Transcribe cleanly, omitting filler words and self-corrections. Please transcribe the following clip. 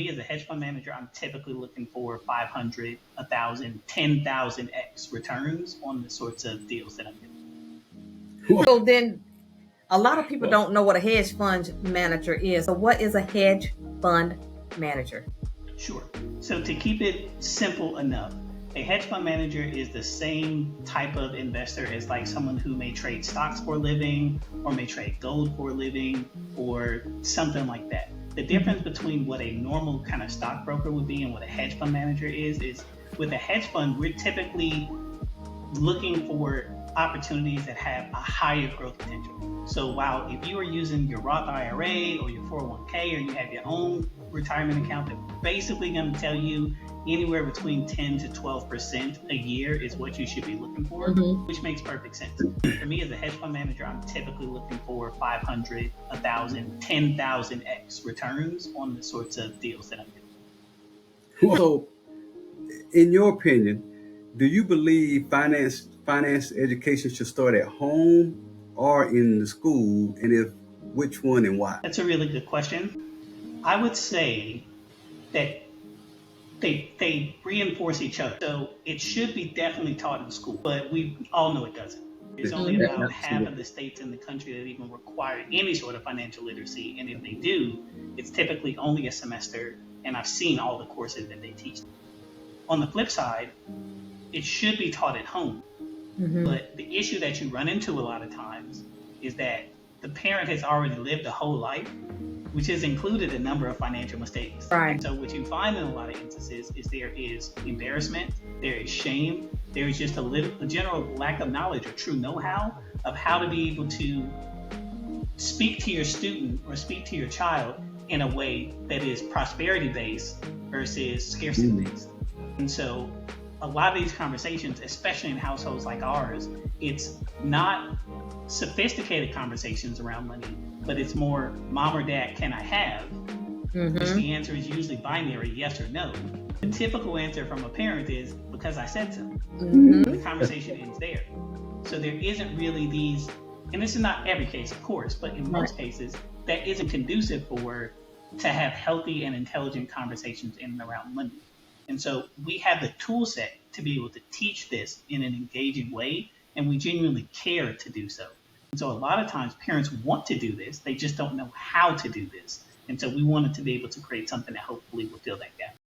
me as a hedge fund manager, I'm typically looking for 500, 1,000, 10,000x returns on the sorts of deals that I'm doing. So then a lot of people don't know what a hedge fund manager is. So what is a hedge fund manager? Sure. So to keep it simple enough, a hedge fund manager is the same type of investor as like someone who may trade stocks for a living or may trade gold for a living or something like that. The difference between what a normal kind of stockbroker would be and what a hedge fund manager is with a hedge fund, we're typically looking for opportunities that have a higher growth potential. So while if you are using your Roth IRA or your 401k or you have your own retirement account, they're basically going to tell you anywhere between 10 to 12% a year is what you should be looking for, which makes perfect sense. For me as a hedge fund manager, I'm typically looking for 500, 1,000, 10,000x returns on the sorts of deals that I'm doing. So, in your opinion, do you believe finance education should start at home or in the school, and if which one and why? That's a really good question. I would say that they reinforce each other. So it should be definitely taught in school, but we all know it doesn't. There's only about half of the states in the country that even require any sort of financial literacy, and if they do, it's typically only a semester, and I've seen all the courses that they teach. On the flip side, it should be taught at home. But the issue that you run into a lot of times is that the parent has already lived a whole life, which has included a number of financial mistakes. Right. And so what you find in a lot of instances is there is embarrassment, there is shame, there is just a general lack of knowledge or true know-how of how to be able to speak to your student or speak to your child in a way that is prosperity-based versus scarcity-based. And so a lot of these conversations, especially in households like ours, it's not sophisticated conversations around money, but it's more mom or dad, can I have? Which the answer is usually binary, yes or no. The typical answer from a parent is because I said so. The conversation ends there. So there isn't really these, and this is not every case, of course, but in most cases, that isn't conducive to have healthy and intelligent conversations in and around money. And so we have the tool set to be able to teach this in an engaging way, and we genuinely care to do so. And so a lot of times parents want to do this, they just don't know how to do this. And so we wanted to be able to create something that hopefully will fill that gap.